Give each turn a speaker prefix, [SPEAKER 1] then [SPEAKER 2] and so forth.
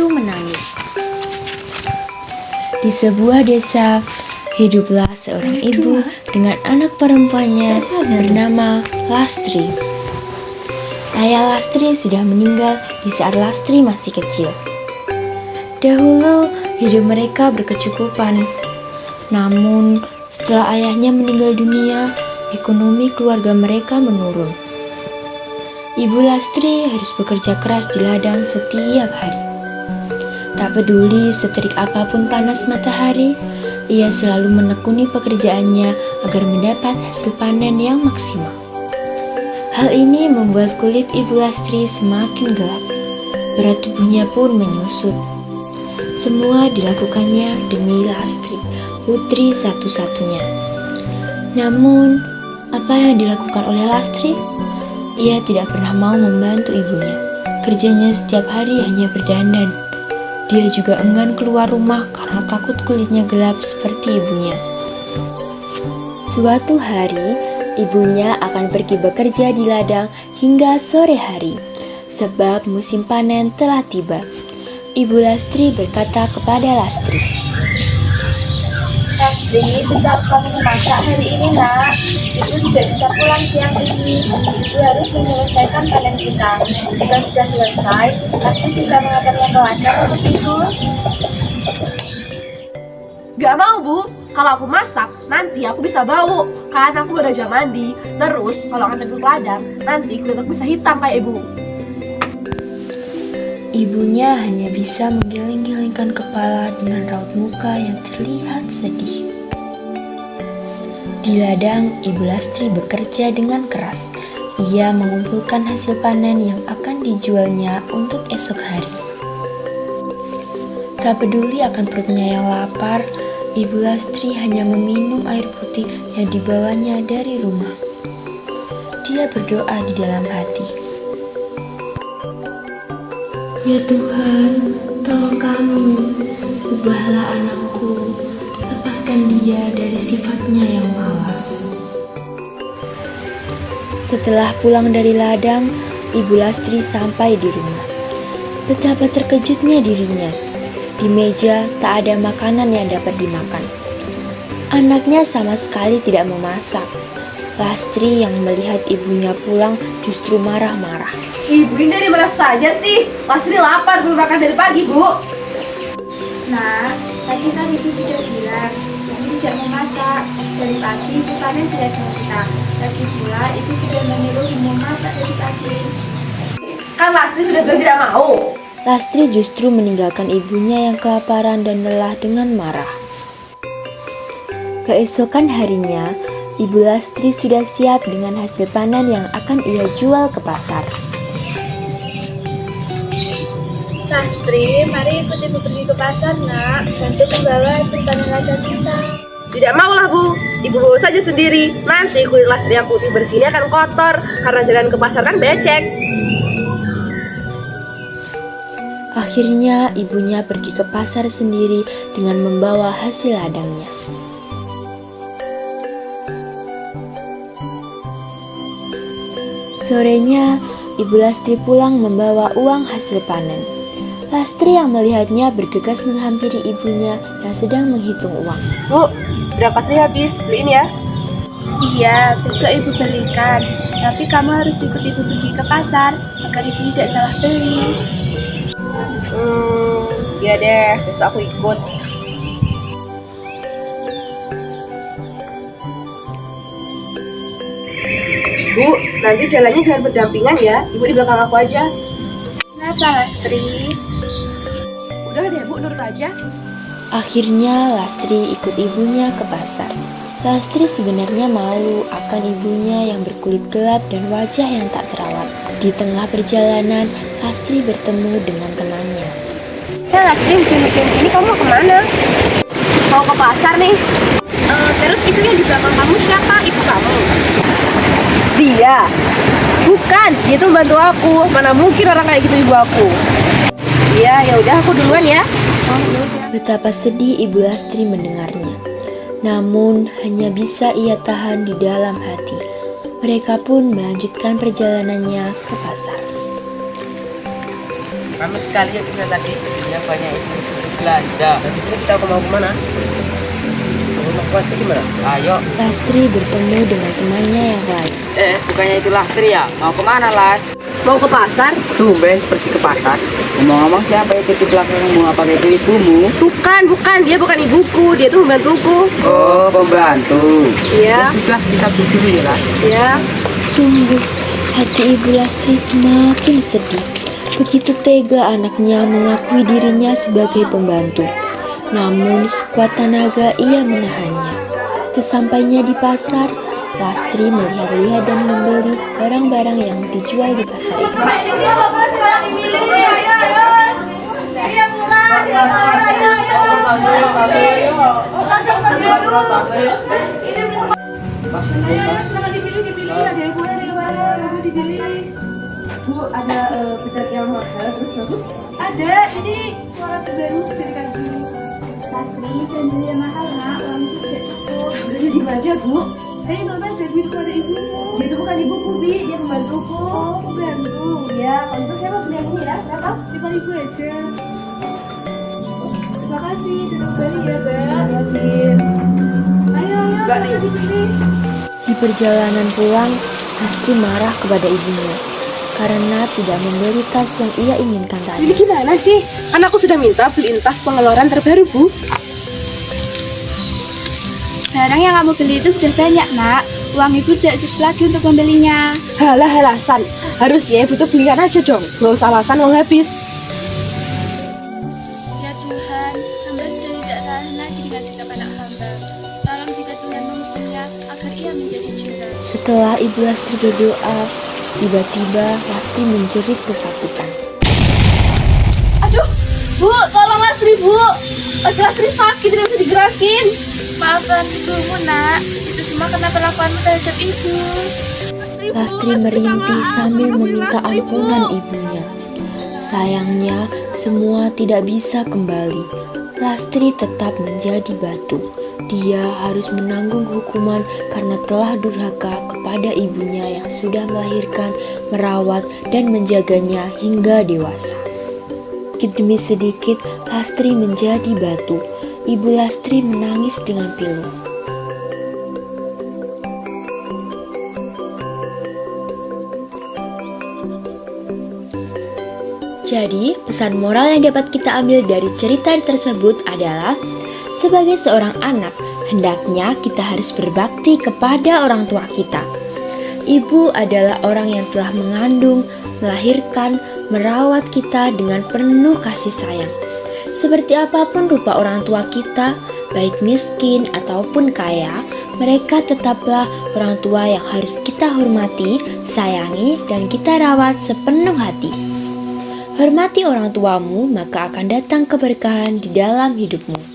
[SPEAKER 1] itu menangis. Di sebuah desa, hiduplah seorang ibu dengan anak perempuannya bernama Lastri. Ayah Lastri sudah meninggal di saat Lastri masih kecil. Dahulu, hidup mereka berkecukupan. Namun, setelah ayahnya meninggal dunia, ekonomi keluarga mereka menurun. Ibu Lastri harus bekerja keras di ladang setiap hari. Tak peduli seterik apapun panas matahari, ia selalu menekuni pekerjaannya agar mendapat hasil panen yang maksimal. Hal ini membuat kulit Ibu Lastri semakin gelap. Berat tubuhnya pun menyusut. Semua dilakukannya demi Lastri, putri satu-satunya. Namun, apa yang dilakukan oleh Lastri? Ia tidak pernah mau membantu ibunya. Kerjanya setiap hari hanya berdandan. Dia juga enggan keluar rumah karena takut kulitnya gelap seperti ibunya. Suatu hari, ibunya akan pergi bekerja di ladang hingga sore hari, sebab musim panen telah tiba. Ibu Lastri berkata kepada Lastri,
[SPEAKER 2] "Lastri, bisa kamu masak hari ini, nak? Ibu tidak bisa pulang siang ini. Ibu harus menyelesaikan panen kita. Jika sudah selesai, Lastri bisa mengantarnya ke ladang untuk tidur."
[SPEAKER 3] Gak mau, Bu. Kalau aku masak, nanti aku bisa bau karena aku baru aja mandi. Terus kalau nganter ke ladang, nanti kulit aku bisa hitam kayak ibu.
[SPEAKER 1] ibunya hanya bisa menggiling-gilingkan kepala dengan raut muka yang terlihat sedih. Di ladang, Ibu Lastri bekerja dengan keras. Ia mengumpulkan hasil panen yang akan dijualnya untuk esok hari. Tak peduli akan perutnya yang lapar, Ibu Lastri hanya meminum air putih yang dibawanya dari rumah. Dia berdoa di dalam hati. Ya Tuhan, tolong kami, ubahlah anakku, lepaskan dia dari sifatnya yang malas. Setelah pulang dari ladang, Ibu Lastri sampai di rumah. Betapa terkejutnya dirinya. Di meja tak ada makanan yang dapat dimakan. Anaknya sama sekali tidak memasak. Lastri yang melihat ibunya pulang justru marah-marah.
[SPEAKER 3] Ibu ini dari mana saja sih? Lastri lapar, belum makan dari pagi, Bu.
[SPEAKER 2] Nah, tadi kan ibu sudah bilang ibu tidak memasak. Dari pagi ibu panen di ladang kita. Lagi pula ibu sudah menyuruh memasak dari pagi.
[SPEAKER 3] Kan Lastri sudah bilang tidak mau.
[SPEAKER 1] Lastri justru meninggalkan ibunya yang kelaparan dan lelah dengan marah. Keesokan harinya, Ibu Lastri sudah siap dengan hasil panen yang akan ia jual ke pasar.
[SPEAKER 2] Lastri, mari ikut ibu pergi ke pasar, nak. Bantu membawa hasil panen ladang kita.
[SPEAKER 3] Tidak maulah, Bu. Ibu bawa saja sendiri. Nanti kulit Lastri yang putih bersih ini akan kotor karena jalan ke pasar kan becek.
[SPEAKER 1] Akhirnya ibunya pergi ke pasar sendiri dengan membawa hasil ladangnya. Sorenya, Ibu Lastri pulang membawa uang hasil panen. Lastri yang melihatnya bergegas menghampiri ibunya yang sedang menghitung uang.
[SPEAKER 3] Bu, berapa sih habis? Beliin ya.
[SPEAKER 2] Iya, besok ibu belikan. Tapi kamu harus ikut ibu pergi ke pasar agar ibu tidak salah beli.
[SPEAKER 3] Iya deh, besok aku ikut. Bu, nanti jalannya jangan berdampingan ya. Ibu di belakang aku aja.
[SPEAKER 2] Kenapa, Lastri?
[SPEAKER 3] Udah deh, Bu, nurut aja.
[SPEAKER 1] Akhirnya Lastri ikut ibunya ke pasar. Lastri sebenarnya malu akan ibunya yang berkulit gelap dan wajah yang tak terawat. Di tengah perjalanan, Lastri bertemu dengan temannya.
[SPEAKER 3] Lastri, hujan-hujan ini kamu mau kemana? Mau ke pasar nih. Terus itu yang di belakang kamu siapa? Ibu kamu? Dia? Bukan, dia tuh membantu aku. Mana mungkin orang kayak gitu ibu aku. Iya, ya udah aku duluan ya.
[SPEAKER 1] Betapa sedih Ibu Lastri mendengarnya. Namun hanya bisa ia tahan di dalam hati. Mereka pun melanjutkan perjalanannya ke pasar.
[SPEAKER 4] Kami sekali ya kita tadi yang banyak itu belanja.
[SPEAKER 5] Nanti kita mau kemana? Mau ke gimana?
[SPEAKER 4] Ayo.
[SPEAKER 1] Lastri bertemu dengan temannya yang lain.
[SPEAKER 4] Bukannya itu Lastri ya? Mau kemana Las?
[SPEAKER 3] Mau ke pasar?
[SPEAKER 4] Tumben pergi ke pasar. Ngomong-ngomong siapa itu di belakangmu? Apa itu ibumu?
[SPEAKER 3] Bukan, dia bukan ibuku, dia tuh pembantuku.
[SPEAKER 4] Oh, pembantu.
[SPEAKER 3] Iya.
[SPEAKER 4] Sudah kita dulu ya Las.
[SPEAKER 3] Iya.
[SPEAKER 1] Sungguh, hati Ibu Lastri semakin sedih. Begitu tega anaknya mengakui dirinya sebagai pembantu. Namun sekuat tenaga ia menahannya. Sesampainya di pasar, Lastri melihat-lihat dan membeli barang-barang yang dijual di pasar itu.
[SPEAKER 3] Bu, ada pecat yang mahal terus bagus?
[SPEAKER 2] Ada, ini suara terbaru dari kaki. Pasti janji yang mahal nak, uang itu tidak cukup.
[SPEAKER 3] Udah jadi aja, Bu.
[SPEAKER 2] Hei mama janji kepada ibumu.
[SPEAKER 3] Dia itu bukan ibuku, Bi, dia pembantuku.
[SPEAKER 2] Oh, pembantu.
[SPEAKER 3] Ya, kalau gitu saya mau beli yang ini ya, berapa?
[SPEAKER 2] 5.000 aja. Terima kasih, duduk kembali ya, Mbak.
[SPEAKER 3] Yakin.
[SPEAKER 2] Ayo, sana dibeli.
[SPEAKER 1] Di perjalanan pulang, Lastri marah kepada ibunya karena tidak membeli tas yang ia inginkan
[SPEAKER 3] Ini
[SPEAKER 1] tadi.
[SPEAKER 3] gimana sih? Kan aku sudah minta beliin tas pengeluaran terbaru, Bu.
[SPEAKER 2] Barang yang kamu beli itu sudah banyak, nak. Uang ibu tidak cukup lagi untuk membelinya.
[SPEAKER 3] Halah alasan. Harusnya ibu tuh belikan aja dong. Gak usah alasan uang habis.
[SPEAKER 2] Ya Tuhan, hamba sudah tidak tahan lagi dengan sikap anak hamba. Tolong jika Tuhan menghukumnya agar ia menjadi jina.
[SPEAKER 1] Setelah Ibu Lastri berdoa, tiba-tiba Lastri menjerit kesakitan.
[SPEAKER 3] Aduh, Bu, tolong Lastri, Bu. Lastri sakit, tidak bisa digerakin.
[SPEAKER 2] Maafkan ibumu, nak. Itu semua karena perlakuanmu terhadap ibu.
[SPEAKER 1] Lastri merintih sambil meminta ampunan ibunya. Sayangnya, semua tidak bisa kembali. Lastri tetap menjadi batu. Dia harus menanggung hukuman karena telah durhaka kepada ibunya yang sudah melahirkan, merawat, dan menjaganya hingga dewasa. Sedikit demi sedikit, Lastri menjadi batu. Ibu Lastri menangis dengan pilu. Jadi, pesan moral yang dapat kita ambil dari cerita tersebut adalah sebagai seorang anak, hendaknya kita harus berbakti kepada orang tua kita. Ibu adalah orang yang telah mengandung, melahirkan, merawat kita dengan penuh kasih sayang. Seperti apapun rupa orang tua kita, baik miskin ataupun kaya, mereka tetaplah orang tua yang harus kita hormati, sayangi, dan kita rawat sepenuh hati. Hormati orang tuamu, maka akan datang keberkahan di dalam hidupmu.